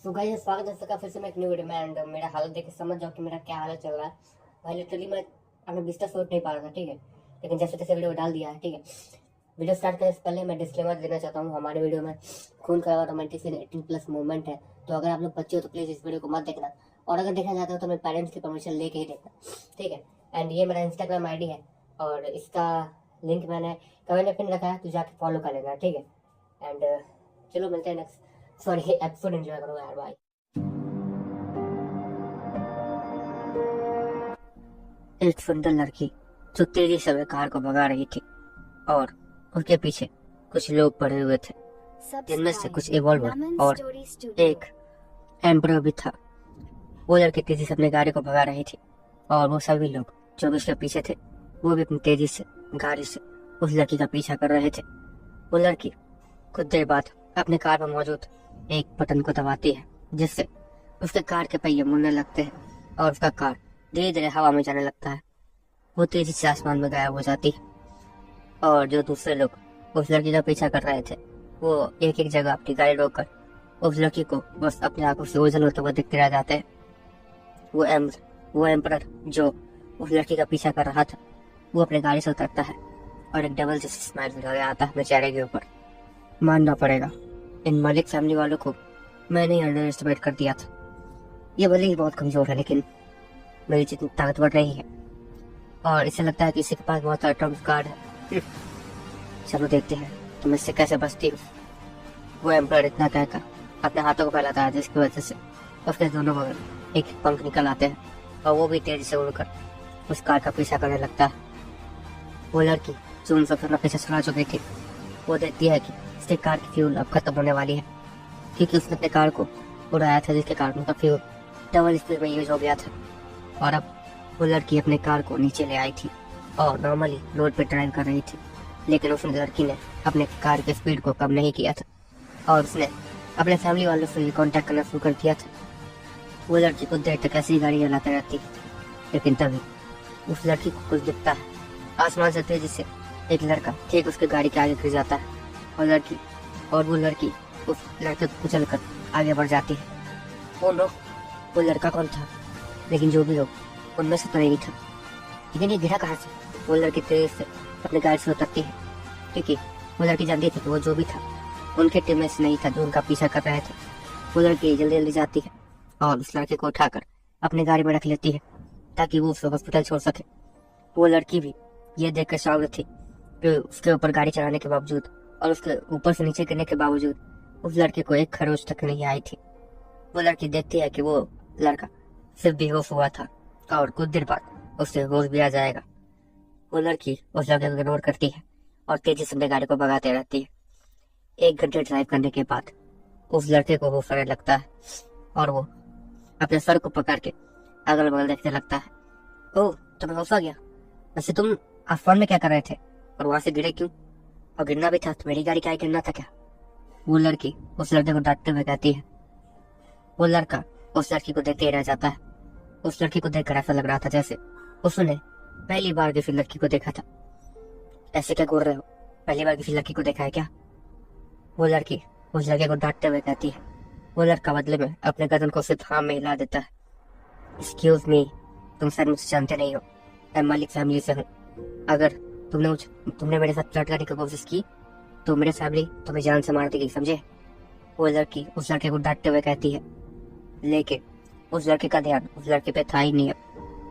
So guys, स्वागत है सबका फिर से मैं एक न्यू वीडियो में। एंड मेरा हालत देख के समझ जाओ कि मेरा क्या हालत चल रहा है भाई। लिटरली मैं अपना बिस्तर सोच नहीं पा रहा था, ठीक है। लेकिन जैसे तैसे वीडियो डाल दिया है, ठीक है। वीडियो स्टार्ट करने से पहले मैं डिस्क्लेमर देना चाहता हूँ, हमारे वीडियो में खून खराबा, रोमांटिक सीन, 18+ मूवमेंट है। तो अगर आप लोग बच्चे हो तो प्लीज़ इस वीडियो को मत देखना, और अगर देखना चाहते हो तो मेरे पेरेंट्स की परमिशन लेके ही देखना, ठीक है। एंड ये मेरा इंस्टाग्राम ID है और इसका लिंक मैंने कमेंट में पिन रखा है, तो जाके फॉलो कर लेना, ठीक है। एंड चलो मिलते हैं नेक्स्ट एपिसोड। एंजॉय करो यार, बाय। एक सुंदर लड़की जो तेजी से कार को भगा रही थी और उसके पीछे कुछ लोग पड़े हुए थे, जिनमें से कुछ इवॉल्वर और एक एम्परर भी था। वो लड़की तेजी से अपनी गाड़ी को भगा रही थी और वो सभी लोग जो भी उसके पीछे थे वो भी अपनी तेजी से गाड़ी से उस लड़की का पीछा कर रहे थे। वो लड़की कुछ देर बाद अपने कार में मौजूद एक बटन को दबाती है, जिससे उसके कार के पहिए मुड़ने लगते हैं और उसका कार धीरे धीरे हवा में जाने लगता है। वो तेजी से आसमान में गायब हो जाती है और जो दूसरे लोग उस लड़की का पीछा कर रहे थे वो एक एक जगह अपनी गाड़ी रोककर उस लड़की को बस अपनी आंखों से ओझल होते हुए दिखते रह जाते हैं। वो एम्परर जो उस लड़की का पीछा कर रहा था वो अपनी गाड़ी से उतरता है और एक डबल जैसी स्माइल लगा आता है अपने चेहरे के ऊपर। मानना पड़ेगा, इन मलिक फैमिली वालों को मैंने ही अंडर एस्टिमेट कर दिया था। ये भले ही बहुत कमजोर है, लेकिन मेरी जितनी ताकतवर नहीं है और इसे लगता है कि इसी के पास बहुत सारा ट्रम्प कार्ड है। चलो देखते हैं तुम इससे कैसे बचती हो। वो एम्परर इतना कहकर अपने हाथों को फैलाता है, जिसकी वजह से उसके दोनों बगल एक पंख निकल आते हैं और वो भी तेजी से उड़कर उस कार का पीछा करने लगता है। वो लड़की जो उन सबसे पीछे छुड़ा चुकी थी वो देखती है कि उसकी कार की फ्यूल अब खत्म होने वाली है, क्योंकि उसने अपने कार को उड़ाया था, जिसके कारण उनका फ्यूल डबल स्पीड में यूज हो गया था। और अब वो लड़की अपने कार को नीचे ले आई थी और नॉर्मली रोड पे ड्राइव कर रही थी, लेकिन उस लड़की ने अपने कार की स्पीड को कम नहीं किया था और उसने अपने फैमिली वालों से कांटेक्ट करना शुरू कर दिया था। वो लड़की कुछ देर तक ऐसी गाड़ी चलाते रहती, लेकिन तभी उस लड़की को कुछ दिखता है। आसमान से तेजी से एक लड़का ठीक उसके गाड़ी के आगे गिर जाता है और वो लड़की उस लड़के को कुचल कर आगे बढ़ जाती है। वो लोग, वो लड़का कौन था? लेकिन जो भी लोग, उनमें से तो नहीं था, लेकिन ये गिरा कहाँ से? वो लड़की तेजी से अपनी गाड़ी से उतरती है, क्योंकि वो लड़की जानती थी कि वो जो भी था उनके टीम में से नहीं था जो उनका पीछा कर रहे थे। वो लड़की जल्दी जल्दी जाती है और उस लड़के को उठाकर अपनी गाड़ी में रख लेती है ताकि वो उसे हॉस्पिटल छोड़ सके। वो लड़की भी ये देख कर शॉक थी कि उसके ऊपर गाड़ी चलाने के बावजूद और उसके ऊपर से नीचे गिरने के बावजूद उस लड़के को एक खरोच तक नहीं आई थी। वो लड़की देखती है कि वो लड़का सिर्फ बेहोश हुआ था और कुछ देर बाद उससे होश भी आ जाएगा। वो लड़की उस लड़के को इग्नोर करती है और तेजी से अपनी गाड़ी को भगाते रहती है। 1 घंटे ड्राइव करने के बाद उस लड़के को होश आने लगता है और वो अपने सर को पकड़ के अगल बगल देखने लगता है। ओह, तुम्हें होश आ गया? वैसे तुम आसमान में क्या कर रहे थे और वहां से गिरे क्यों? और गिरना भी था तो मेरी गाड़ी क्या गिरना था क्या? वो लड़की उस लड़के को डांटते हुए कहती है। वो लड़का उस लड़की को देखते ही रह जाता है। उस लड़की को देखकर ऐसा लग रहा था जैसे उसने पहली बार किसी लड़की को देखा था। ऐसे क्या बोल रहे हो? पहली बार किसी लड़की को देखा है क्या? वो लड़की उस लड़के को डांटते हुए कहती है। वो लड़का बदले में अपने गर्दन को सिर्फ हाँ में हिला देता है। एक्सक्यूज मी, तुम शायद मुझसे जानते नहीं हो, मैं मलिक फैमिली से हूँ। अगर तुमने मेरे साथ फ्लर्ट करने की कोशिश की तो मेरे फैमिली तुम्हें जान से मार देगी, समझे? वो लड़की उस लड़के को डांटते हुए कहती है, लेकिन उस लड़के का ध्यान उस लड़के पे था ही नहीं।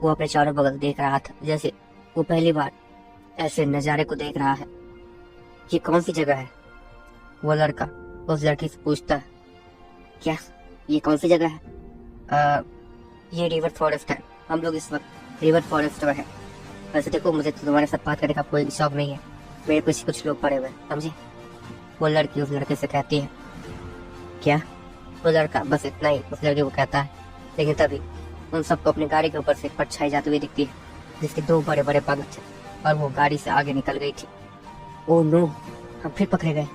वो अपने चारों बगल देख रहा था जैसे वो पहली बार ऐसे नजारे को देख रहा है। ये कौन सी जगह है? वो लड़का उस लड़की से पूछता है, क्या ये कौन सी जगह है? ये रिवर फॉरेस्ट है, हम लोग इस वक्त रिवर फॉरेस्ट में है। वैसे देखो, मुझे तो तुम्हारे साथ बात करने का कोई शौक नहीं है, मेरे पीछे कुछ लोग पड़े हुए हैं, समझे? वो लड़की उस लड़के से कहती है, क्या? वो लड़का बस इतना ही उस लड़के को कहता है, लेकिन तभी उन सबको अपनी गाड़ी के ऊपर से परछाई जाती हुई दिखती है, जिसके 2 बड़े बड़े पंख थे और वो गाड़ी से आगे निकल गई थी। ओह नो, हम फिर पकड़े गए।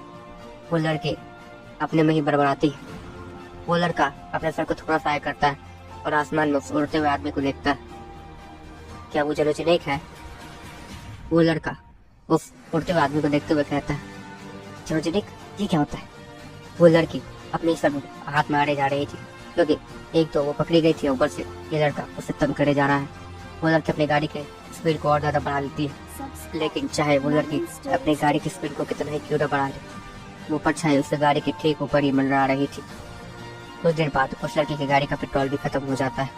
वो लड़के अपने में ही बड़बड़ाती है। वो लड़का अपने सर को थोड़ा सा करता है और आसमान में उड़ते हुए आदमी को देखता है। क्या वो जलोचिनेक है? वो लड़का उस उड़ते हुए आदमी को देखते हुए कहता है, जलोचिनेक, ये क्या होता है? वो लड़की अपने सर हाथ मारे जा रही थी, क्योंकि एक तो वो पकड़ी गई थी, ऊपर से ये लड़का उसे तंग करे जा रहा है। वो लड़की अपनी गाड़ी के स्पीड को और ज्यादा बढ़ा लेती है, लेकिन चाहे वो लड़की अपनी गाड़ी की स्पीड को कितना ही क्यों न बढ़ा ले, वो परछाई उससे गाड़ी के ठीक ऊपर ही मंडरा रही थी। कुछ देर बाद उस लड़की की गाड़ी का पेट्रोल भी खत्म हो जाता है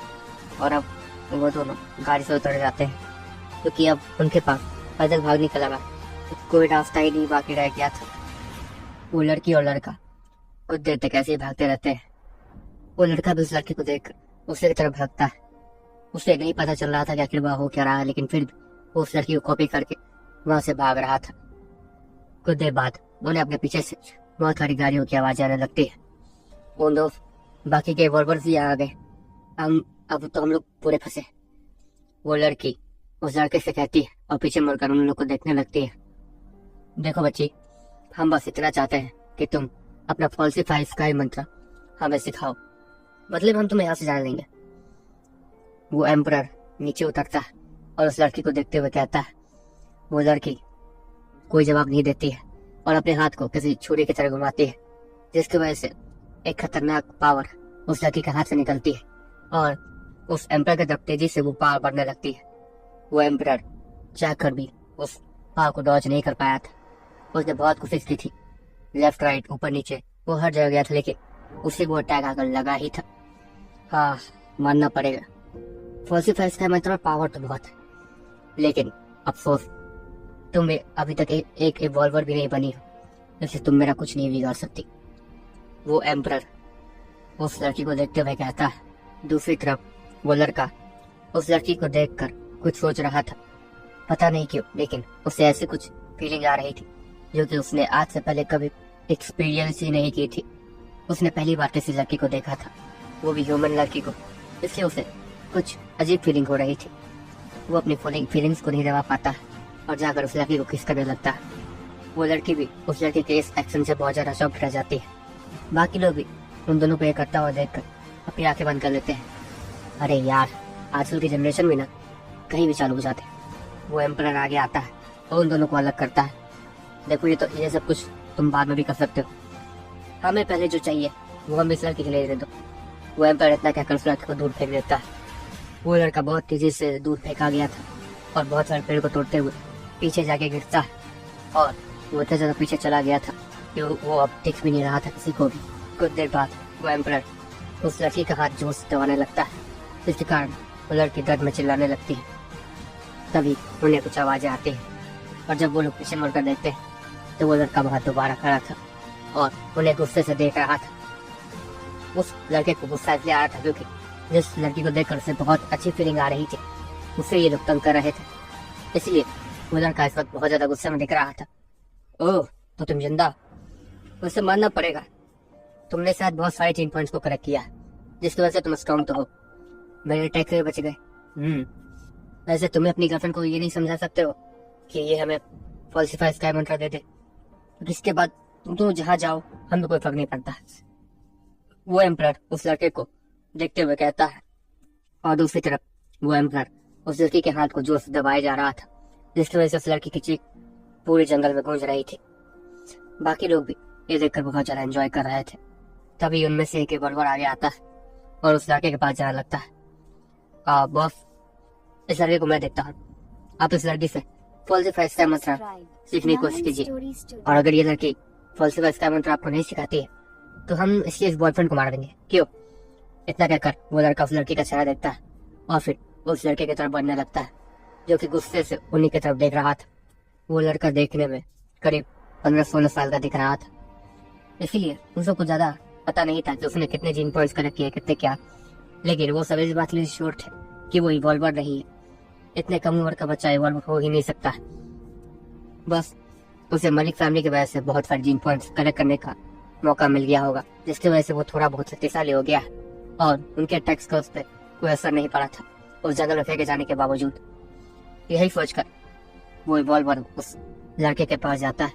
और अब वो दोनों गाड़ी से उतर जाते हैं, क्योंकि अब उनके पास पैदल भागने का लगा कोई रास्ता ही नहीं बाकी रह गया था। वो लड़की और लड़का कुछ देर तक ऐसे ही भागते रहते हैं। वो लड़का भी उस लड़की को देख उसके तरफ भागता है। उसे नहीं पता चल रहा था कि आखिर वह हो क्या रहा है, लेकिन फिर भी वो उस लड़की को कॉपी करके वहां से भाग रहा था। कुछ देर बाद उन्हें अपने पीछे से बहुत सारी गाड़ियों की आवाज आने लगती है। उन दो बाकी के वॉल्वर्स भी आ गए। अब तो हम लोग पूरे फंसे। वो लड़की उस लड़के से कहती है और पीछे मुड़कर उन लोग को देखने लगती है। देखो बच्ची, हम बस इतना चाहते हैं कि तुम अपना फॉल्सिफाई स्काई मंत्र हमें सिखाओ, मतलब हम तुम्हें यहाँ से जान लेंगे। वो एम्परर नीचे उतरता है और उस लड़की को देखते हुए कहता है। वो लड़की कोई जवाब नहीं देती है और अपने हाथ को किसी छुरी की तरह घुमाती है, जिसकी वजह से एक खतरनाक पावर उस लड़की के हाथ से निकलती है और उस एम्परर की तरफ तेजी से वो पावर बढ़ने लगती है। वो एम्परर चाहकर भी उस पावर को डॉज नहीं कर पाया था। उसने बहुत कोशिश की थी, लेफ्ट राइट ऊपर नीचे वो हर जगह गया था, लेकिन उसे वो अटैक आकर लगा ही था। हाँ, मानना पड़ेगा फॉल्सिफाइज का मतलब पावर तो बहुत है, लेकिन अफसोस तुम अभी तक एक इवॉल्वर भी नहीं बनी हो, जिससे तुम मेरा कुछ नहीं बिगाड़ सकती। वो एम्परर उस लड़की को देखते हुए कहता है। दूसरी तरफ वो लड़का उस लड़की को देखकर कुछ सोच रहा था, पता नहीं क्यों, लेकिन उसे ऐसी कुछ फीलिंग आ रही थी जो कि उसने आज से पहले कभी एक्सपीरियंस ही नहीं की थी। उसने पहली बार किसी लड़की को देखा था, वो भी ह्यूमन लड़की को, इसलिए उसे कुछ अजीब फीलिंग हो रही थी। वो अपनी फीलिंग्स को नहीं दबा पाता और जाकर उस लड़की को किस करने लगता है। वो लड़की भी उस लड़के के इस एक्शन से बहुत ज्यादा शॉक रह जाती है। बाकी लोग भी उन दोनों को ये करता हुआ देखकर अपनी आंखें बंद कर लेते हैं। अरे यार, आजकल की जनरेशन में ना कहीं भी चालू हो जाते हैं। वो एम्परर आगे आता है और उन दोनों को अलग करता है। देखो, ये सब कुछ तुम बाद में भी कर सकते हो, हमें पहले जो चाहिए वो हम इस लड़की के लिए दे दो। वो एम्परर इतना कहकर उस लड़के को दूर फेंक देता है। वो लड़का बहुत तेजी से दूर फेंका गया था और बहुत सारे पेड़ को तोड़ते हुए पीछे जाके गिरता है और वो इतना ज्यादा पीछे चला गया था कि वो अब दिख भी नहीं रहा था किसी को भी। कुछ देर बाद वो एम्परर उस लड़की का हाथ जोर से दबाने लगता है, जिसके कारण वो लड़की दर्द में चिल्लाने लगती है। तभी उन्हें कुछ आवाजें आती हैं और जब वो लोग पीछे मुड़कर देखते हैं तो वो लड़का वहां दोबारा खड़ा था और उन्हें गुस्से से देख रहा था। उस लड़के को गुस्सा इसलिए आ रहा था क्योंकि जिस लड़की को देखकर उसे बहुत अच्छी फीलिंग आ रही थी, उसे ये लोग तंग कर रहे थे, इसलिए वो लड़का इस वक्त बहुत ज्यादा गुस्से में दिख रहा था। ओह, तो तुम जिंदा? उसे मानना पड़ेगा, तुमने शायद बहुत सारे चेन पॉइंट्स को करेक्ट किया, जिसकी वजह से तुम स्ट्रॉन्ग तो हो, मेरे अटैक से बच गए। वैसे तुम्हें अपनी गर्लफ्रेंड को ये नहीं समझा सकते हो कि ये हमें फॉल्सिफाई स्काई मंत्र दे दे, जिसके बाद तुम जहाँ जाओ हमें कोई फर्क नहीं पड़ता। वो एम्परर उस लड़के को देखते हुए कहता है और दूसरी तरफ वो एम्परर उस लड़की के हाथ को जोर से दबाए जा रहा था, जिसकी वजह से उस लड़की की चीख पूरे जंगल में गूंज रही थी। बाकी लोग भी ये देखकर बहुत ज्यादा एंजॉय कर रहे थे। तभी उनमें से एक वॉल्वर आगे आता है और उस लड़के के पास जाने लगता है। बॉस, इस लड़के को मैं देखता हूँ, आप इस लड़की से फॉल्सिफाई स्काई मंत्र सीखने की कोशिश कीजिए, और अगर ये लड़की फॉल्सिफाई स्काई मंत्र आपको नहीं सिखाती है तो हम इसके इस बॉयफ्रेंड को मार देंगे। क्यों? इतना कहकर वो लड़का उस लड़की का चेहरा देखता है और फिर उस लड़के की तरफ बढ़ने लगता है, जो कि गुस्से से उन्हीं की तरफ देख रहा था। वो लड़का देखने में करीब 15-16 साल का दिख रहा था, इसीलिए उन सबको ज्यादा पता नहीं था कि उसने कितने जीन पॉइंट्स कलेक्ट किए, कितने क्या, लेकिन वो सब इस बात के लिए श्योर थे कि वो इवॉल्वर नहीं है। इतने कम उम्र का बच्चा इवॉल्वर हो ही नहीं सकता। बस उसे मलिक फैमिली की वजह से बहुत सारे जीन पॉइंट्स कलेक्ट करने का मौका मिल गया होगा, जिसकी वजह से वो थोड़ा बहुत शक्तिशाली हो गया और उनके अटैक्स का उस पर कोई असर नहीं पड़ा था उस जंगल में फेंके जाने के बावजूद। यही सोचकर वो इवॉल्वर उस लड़के के पास जाता है।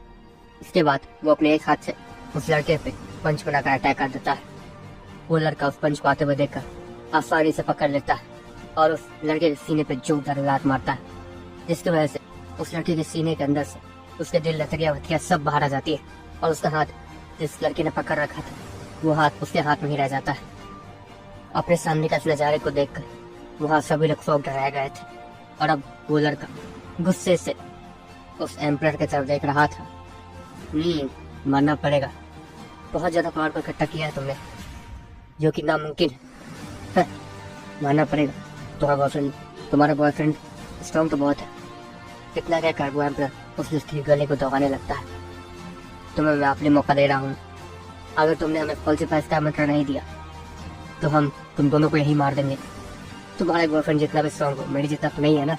इसके बाद वो अपने एक हाथ से उस लड़के पे पंच बनाकर अटैक कर देता है। वो लड़का उस पंच को आते हुए देखकर आसानी से पकड़ लेता है और उस लड़के के सीने पे जोरदार लात मारता है, जिसकी वजह से उस लड़के के सीने के अंदर से उसके दिल, लतरिया वतरिया सब बाहर आ जाती है और उसका हाथ जिस लड़के ने पकड़ रखा था वो हाथ उसके हाथ में ही रह जाता है। अपने सामने का इस नजारे को देखकर वहाँ सभी लोग शॉक्ड रह गए थे और अब वो लड़का गुस्से से उस एम्परर की तरफ देख रहा था। मानना पड़ेगा, बहुत ज्यादा पावर को इकट्ठा किया है तुमने, जो कि नामुमकिन है। मानना पड़ेगा, तुम्हारा बॉयफ्रेंड स्ट्रॉन्ग तो बहुत है। कितना क्या कर वो एम्परर उस लड़की के गले को दबाने लगता है। तुम्हें मैं अपने मौका दे रहा हूँ। अगर तुमने हमें फॉल्सिफाइज का आमंत्रण नहीं दिया तो हम तुम दोनों को यही मार देंगे। तुम्हारे बॉयफ्रेंड जितना भी स्ट्रॉन्ग हो, मेरी जितना तो नहीं है ना।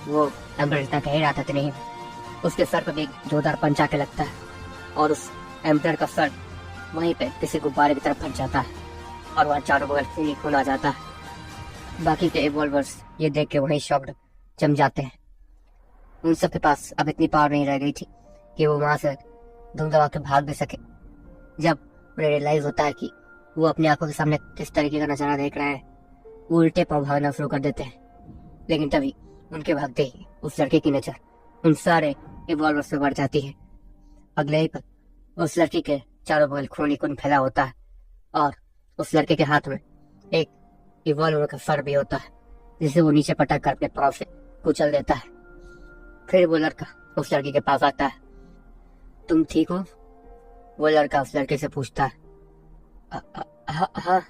वो एम्परर जितना कह रहा था तो नहीं, उसके सर पर भी जोरदार पंच आके लगता है और उस एम्परर का सर वहीं पे किसी गुब्बारे की तरफ फट जाता है और वहाँ चारों बगल खून ही खून आ जाता है। बाकी के इवॉल्वर्स ये देख के वहीं शॉक्ड जम जाते हैं। उन सब के पास अब इतनी पावर नहीं रह गई थी कि वो वहां से धूम दबा के भाग भी सके। जब उन्हें रियलाइज होता है कि वो अपनी आंखों के सामने किस तरीके का नजारा देख रहे हैं, वो उल्टे पांव भागना शुरू कर देते हैं। लेकिन तभी उनके भागते ही उस लड़के की नजर उन सारे इवॉल्वर्स पे बढ़ जाती है। अगले ही पल उस लड़की के चारों बगल खून ही खून फैला होता है और उस लड़के के हाथ में एक इवॉल्वर का फर भी होता है, जिसे वो नीचे पटक कर अपने पांव से कुचल देता है। फिर वो लड़का उस लड़की के पास आता है। तुम ठीक हो? वो लड़का उस लड़के से पूछता है। हाँ।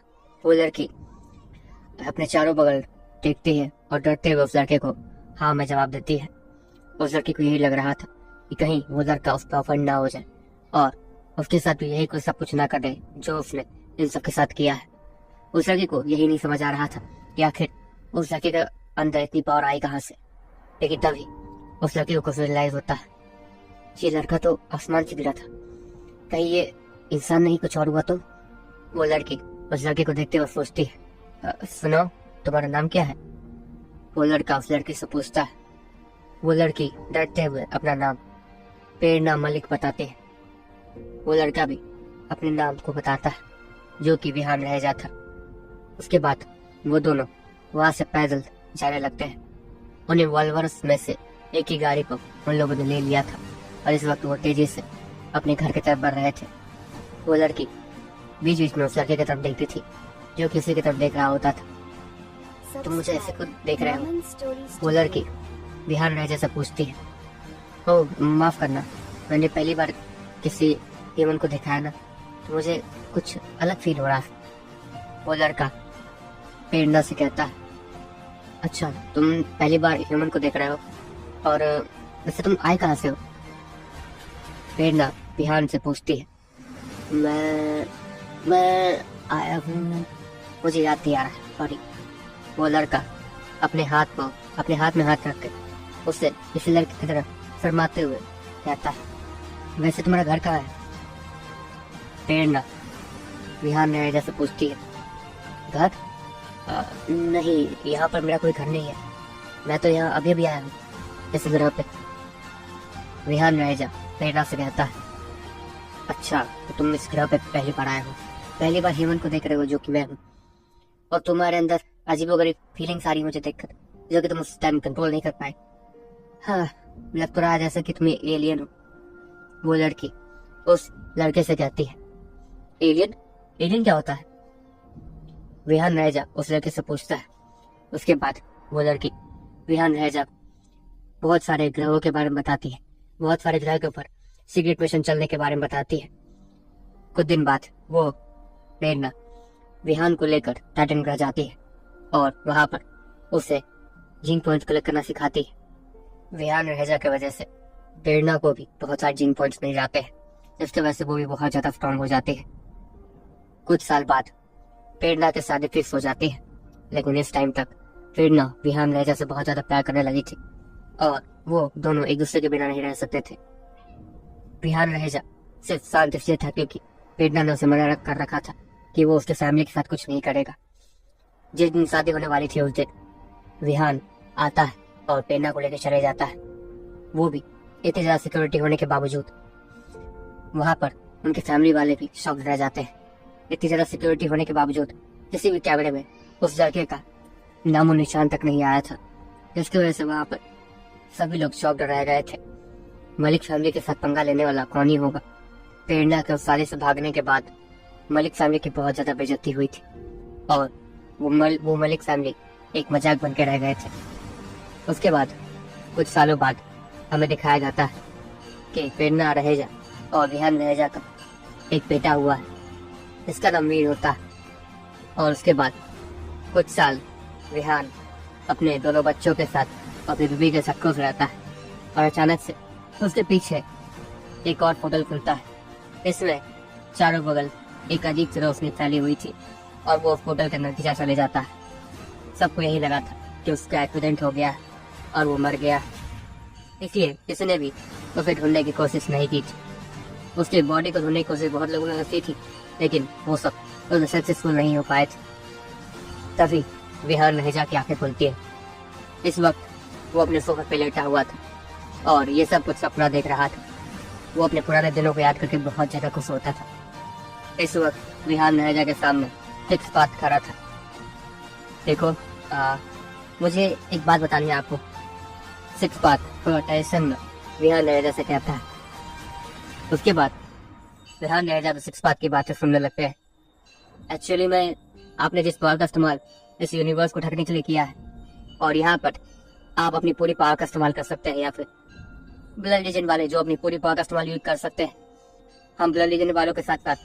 वो लड़की अपने चारों बगल देखती है और डरते हुए उस लड़के को हाँ में जवाब देती है। उस लड़की को यही लग रहा था कि कहीं वो लड़का उसका ऑफेंड ना हो जाए और उसके साथ भी यही कुछ सब कुछ ना कर दे जो उसने इन सब के साथ किया है। उस लड़की को यही नहीं समझ आ रहा था कि आखिर उस लड़के के अंदर इतनी पावर आई कहाँ से। लेकिन तभी उस लड़के को कुछ रियलाइज होता है, ये लड़का तो आसमान से गिरा था, कहीं ये इंसान नहीं कुछ और हुआ तो। वो लड़की उस लड़के को देखते हुए सोचती है, सुनो तुम्हारा नाम क्या है? वो लड़का उस लड़की से पूछता है। वो लड़की डरते हुए अपना नाम प्रेरणा मलिक बताते हैं। वो लड़का भी अपने नाम को बताता है, जो कि विहान रह जाता। उसके बाद वो दोनों वहां से पैदल जाने लगते हैं। उन्हें वॉल्वर्स में से एक ही गाड़ी को उन लोगों ने ले लिया था और इस वक्त वो तेजी से अपने घर की तरफ बढ़ रहे थे। वो लड़की बीच बीच में उस लड़के की तरफ देखती थी जो किसी की तरफ देख रहा होता था। तुम मुझे ऐसे खुद देख रहे हो? वो लड़की विहान रह जैसा पूछती है। ओह माफ करना, मैंने पहली बार किसी ह्यूमन को देखा है ना, तो मुझे कुछ अलग फील हो रहा है। वो लड़का प्रेरणा से कहता है। अच्छा, तुम पहली बार ह्यूमन को देख रहे हो और वैसे तुम आए कहाँ से हो? प्रेरणा विहान से पूछती है। मैं आया हूँ, मुझे याद नहीं आ रहा है, सॉरी। वो लड़का अपने हाथ में हाथ रख कर उससे इसी लड़के की तरफ शर्माते हुए कहता है, वैसे तुम्हारा घर कहाँ है? प्रेरणा विहान ने जैसे पूछती है। घर? नहीं, यहाँ पर मेरा कोई घर नहीं है, मैं तो यहाँ अभी आया हूँ इस ग्रह पे। विहान रहेजा प्रेरणा से कहता है। अच्छा, तो तुम इस ग्रह पे पहली बार आए हो, पहली बार ह्यूमन को देख रहे हो जो कि मैं हूँ, और तुम्हारे अंदर अजीबोगरीब फीलिंग्स आ रही मुझे देखकर, जो कि तुम उस टाइम कंट्रोल नहीं कर पाए। हाँ, लग तो रहा है जैसे कि तुम एलियन हो। वो लड़की उस लड़के से कहती है। एलियन? एलियन क्या होता है? विहान रहेजा उस लड़के से पूछता है। उसके बाद वो लड़की विहान रहेजा बहुत सारे ग्रहों के बारे में बताती है, बहुत सारे ग्रह के ऊपर सीक्रेट मिशन चलने के बारे में बताती है। कुछ दिन बाद वो प्रेरणा विहान को लेकर टाइटन ग्रह जाती है और वहां पर उसे जीन पॉइंट्स कलेक्ट करना सिखाती है। विहान रहेजा की वजह से प्रेरणा को भी बहुत सारे जीन पॉइंट्स मिल जाते हैं, जिसकी वजह से वो भी बहुत ज्यादा स्ट्रॉन्ग हो जाती है। कुछ साल बाद प्रेरणा के शादी फिक्स हो जाती है, लेकिन इस टाइम तक प्रेरणा विहान रहेजा से बहुत ज्यादा प्यार करने लगी थी और वो दोनों एक दूसरे के बिना नहीं रह सकते थे। विहान रहेजा सिर्फ शांत इसलिए था क्योंकि प्रेरणा ने उसे मना कर रखा था कि वो उसके फैमिली के साथ कुछ नहीं करेगा। जिस दिन शादी होने वाली थी उस दिन विहान आता है और प्रेरणा को लेकर चले जाता है। वो भी इतनी ज्यादा सिक्योरिटी होने के बावजूद वहां पर उनके फैमिली वाले भी शॉक्ड रह जाते हैं। इतनी ज्यादा सिक्योरिटी होने के बावजूद किसी भी कैमरे में उस लड़के का नामो निशान तक नहीं आया था, जिसकी वजह से वहां पर सभी लोग शॉक्ड रह गए थे। मलिक फैमिली के साथ पंगा लेने वाला कौन ही होगा? प्रेरणा के उस साले से भागने के बाद मलिक फैमिली की बहुत ज्यादा बेइज्जती हुई थी और वो मलिक फैमिली एक मजाक बन के रह गए थे। उसके बाद कुछ सालों बाद हमें दिखाया जाता है कि प्रेरणा रहेजा और विहान रहेजा का एक बेटा हुआ है, इसका नाम वीर होता है। और उसके बाद कुछ साल विहान अपने दोनों बच्चों के साथ अपनी बीवी के साथ खुश रहता है और अचानक से उसके पीछे एक और पोर्टल खुलता है। इसमें चारों बगल एक अजीब सी रोशनी फैली हुई थी और वो उस पोर्टल के अंदर खींचा चले जाता है। सबको यही लगा था कि उसका एक्सीडेंट हो गया और वो मर गया, इसलिए किसी ने भी उसे ढूंढने की कोशिश नहीं की थी। उसकी बॉडी को ढूंढने की कोशिश बहुत लोगों ने की थी, लेकिन वो सब उसमें सक्सेसफुल नहीं हो पाए थे। तभी विहान रहेजा की आंखें खुलती है। इस वक्त वो अपने सोफे पे लेटा हुआ था और ये सब कुछ सपना देख रहा था। वो अपने पुराने दिनों को याद करके बहुत ज्यादा खुश होता था। इस वक्त विहान रहेजा के सामने सिक्स पाथ खड़ा था। देखो, मुझे एक बात बतानी है आपको। सिक्स पाथ प्रोटेशन विहान रहेजा से कहता है। उसके बाद विहान रहेजा तो सिक्स पाथ की बातें सुनने लगते हैं। एक्चुअली में आपने जिस पावर का इस्तेमाल इस यूनिवर्स को ढकने के लिए किया है, और यहाँ पर आप अपनी पूरी पावर का इस्तेमाल कर सकते हैं, या फिर ब्लड लीजन वाले जो अपनी पूरी पावर का इस्तेमाल यूज कर सकते हैं। हम ब्लड लीजन वालों के साथ साथ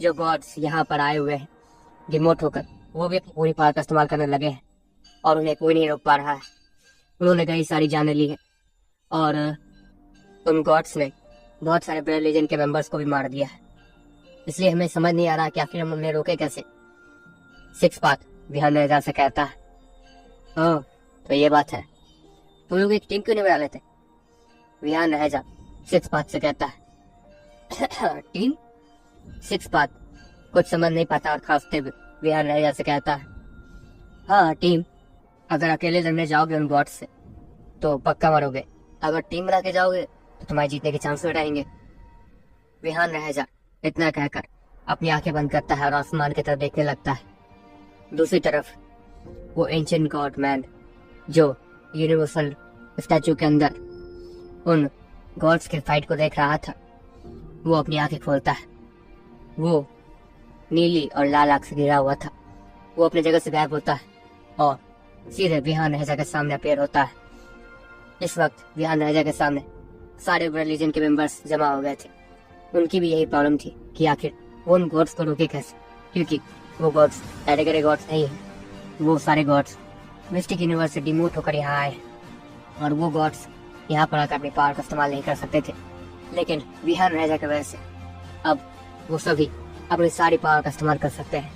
जो गॉड्स यहाँ पर आए हुए हैं डिमोट होकर, वो भी अपनी पूरी पावर का इस्तेमाल करने लगे हैं और उन्हें कोई नहीं रोक पा रहा है। उन्होंने कई सारी जानें ली है और उन गॉड्स ने बहुत सारे ब्लड लीजन के मेंबर्स को भी मार दिया है। इसलिए हमें समझ नहीं आ रहा कि आखिर हम उन्हें रोके कैसे। सिक्स पाथ विहान रहेजा से कहता है। ओह, तो ये बात है, तुम लोग एक टीम क्यों नहीं बना लेते? विहान रहेजा सिक्स पाथ से कहता है। टीम? सिक्स पाथ कुछ समझ नहीं पाता और खांसते हुए विहान रहेजा से कहता है, हाँ टीम। अगर अकेले लड़ने जाओगे उन गॉड्स से तो पक्का मरोगे। अगर टीम बना के जाओगे तो तुम्हारे जीतने के चांस रहेंगे। विहान रहेजा इतना कहकर अपनी आंखें बंद करता है और आसमान की तरफ देखने लगता है। दूसरी तरफ वो एंशिएंट गॉड मैन जो यूनिवर्सल स्टैचू के अंदर उन गॉड्स के फाइट को देख रहा था, वो अपनी आंखें खोलता है। वो नीली और लाल आंख से घिरा हुआ था। वो अपनी जगह से गायब होता है और सीधे विहान रहेजा के सामने अपीयर होता है। इस वक्त विहान रहेजा के सामने सारे ब्लड लीजन के मेंबर्स जमा हो गए थे। उनकी भी यही प्रॉब्लम थी कि आखिर वो उन गॉड्स को रोके कैसे, क्योंकि वो गॉड्स कैटेगरी गॉड्स नहीं है। वो सारे गॉड्स मिस्टिक यूनिवर्स से डिमोट होकर यहाँ आए और वो गॉड्स यहाँ पर आकर अपनी पावर का इस्तेमाल नहीं कर सकते थे। लेकिन विहान रहेजा की वजह से अब वो सभी अपनी सारी पावर का इस्तेमाल कर सकते हैं,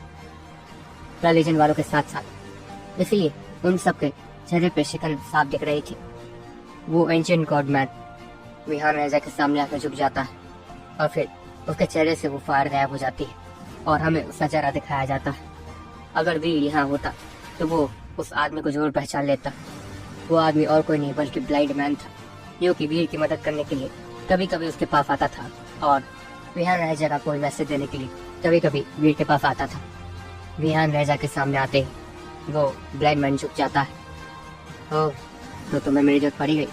ब्लड लीजन वालों के साथ साथ। इसलिए उन सबके चेहरे पे शिकन साफ दिख रही थी। वो ancient god man Vihaan Raheja के सामने आकर झुक जाता है और फिर उसके चेहरे से वो फायर गायब हो जाती है और हमें उसका चेहरा दिखाया जाता है। अगर वीर यहाँ होता तो वो उस आदमी को जरूर पहचान लेता। वो आदमी और कोई नहीं बल्कि ब्लाइंड मैन था, जो कि वीर की मदद करने के लिए कभी कभी उसके पास आता था और विहान रहेजा का कोई मैसेज देने के लिए कभी कभी वीर के पास आता था। विहान रहेजा के सामने आते ही वो ब्लाइंड मैन झुक जाता है। ओह, तो तुम्हें मेरी जरूरत पड़ी गई।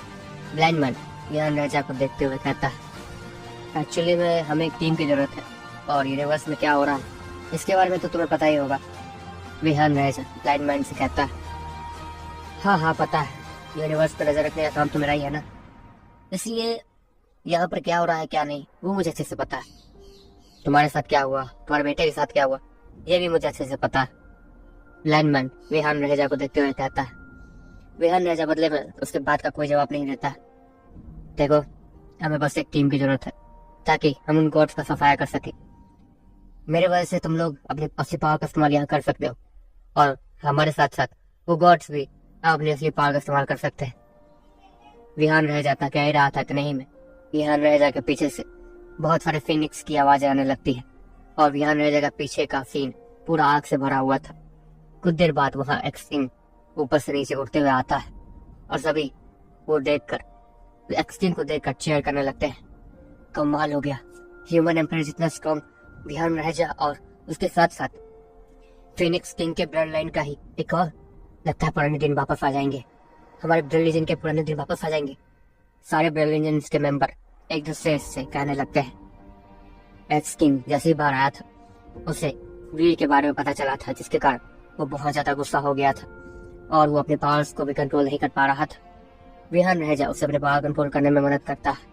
ब्लाइंड मैन विहान रहेजा को देखते हुए कहता है, एक्चुअली में हमें एक टीम की जरूरत है और यूनिवर्स में क्या हो रहा है इसके बारे में तो तुम्हें पता ही होगा। विहान रहेजा ब्लाइंड मैन से कहता है, हाँ पता है, यूनिवर्स पर नजर रखने का काम तो मेरा ही है ना, इसलिए यहाँ पर क्या हो रहा है क्या नहीं वो मुझे अच्छे से पता है। तुम्हारे साथ क्या हुआ, तुम्हारे बेटे के साथ क्या हुआ, ये भी मुझे अच्छे से पता है। ब्लाइंड मैन विहान रहेजा को देखते हुए कहता है। विहान रहेजा बदले में उसके बात का कोई जवाब नहीं देता। देखो, हमें बस एक टीम की जरूरत है ताकि हम उन गॉड्स का सफाया कर सके। मेरे वजह से तुम लोग अपनी असली पावर का इस्तेमाल यहाँ कर सकते हो और हमारे साथ साथ वो गॉड्स भी अपनी असली पावर का इस्तेमाल कर सकते हैं। विहान रहेजा था कह रहा था कि नहीं में विहान रहेजा के पीछे से बहुत सारे फिनिक्स की आवाजें आने लगती है और विहान रहेजा का पीछे का सीन पूरा आग से भरा हुआ था। कुछ देर बाद वहाँ एक्सटिंग ऊपर से नीचे उड़ते हुए आता है और सभी वो देखकर एक्सटिंग को देखकर चेयर करने लगते हैं। कमाल हो गया, ह्यूमन एम्पायर जितना स्ट्रॉन्ग विहान रहेजा और उसके साथ साथ फिनिक्स किंग के ब्लड लाइन का ही एक और, लगता है पुराने दिन वापस आ जाएंगे। हमारे ब्लड लीजन के पुराने दिन वापस आ जाएंगे। सारे ब्लड लीजन के मेंबर एक दूसरे से कहने लगते हैं। एक्स किंग जैसे ही बाहर आया था उसे वीर के बारे में पता चला था, जिसके कारण वो बहुत ज्यादा गुस्सा हो गया था और वो अपने पावर्स को भी कंट्रोल नहीं कर पा रहा था। विहान रहेजा उसे अपने पावर कंट्रोल करने में मदद करता है।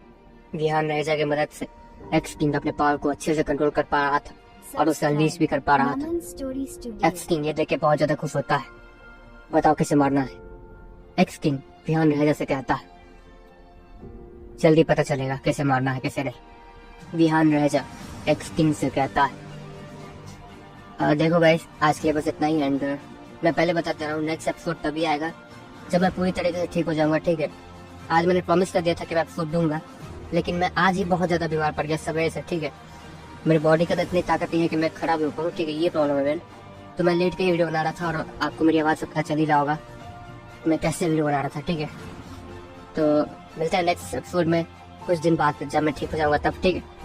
विहान रहेजा की मदद से एक्स किंग अपने पावर को अच्छे से कंट्रोल कर पा रहा था और उसे अनलीश भी कर पा रहा था। एक्स किंग ये देख के बहुत ज्यादा खुश होता है। बताओ कैसे मारना है? एक्स किंग विहान रहेजा से कहता है। जल्दी पता चलेगा कैसे मारना है कैसे नहीं। विहान रहेजा एक्स किंग से कहता है। देखो गाइस, आज के लिए बस इतना ही। एंड मैं पहले बताता रहा हूँ, नेक्स्ट एपिसोड तभी आएगा जब मैं पूरी तरीके से ठीक हो जाऊंगा, ठीक है? आज मैंने प्रॉमिस कर दिया था कि मैं एपिसोड दूंगा, लेकिन मैं आज ही बहुत ज्यादा बीमार पड़ गया सवेरे से, ठीक है? मेरी बॉडी का तो इतनी ताकत नहीं है कि मैं खड़ा भी हो पाऊँ, ठीक है? ये प्रॉब्लम है मेरे। तो मैं लेट के ही वीडियो बना रहा था और आपको मेरी आवाज़ से पता चल ही रहा होगा मैं कैसे वीडियो बना रहा था, ठीक है? तो मिलते हैं नेक्स्ट एपिसोड में कुछ दिन बाद जब मैं ठीक हो जाऊंगा तब, ठीक है?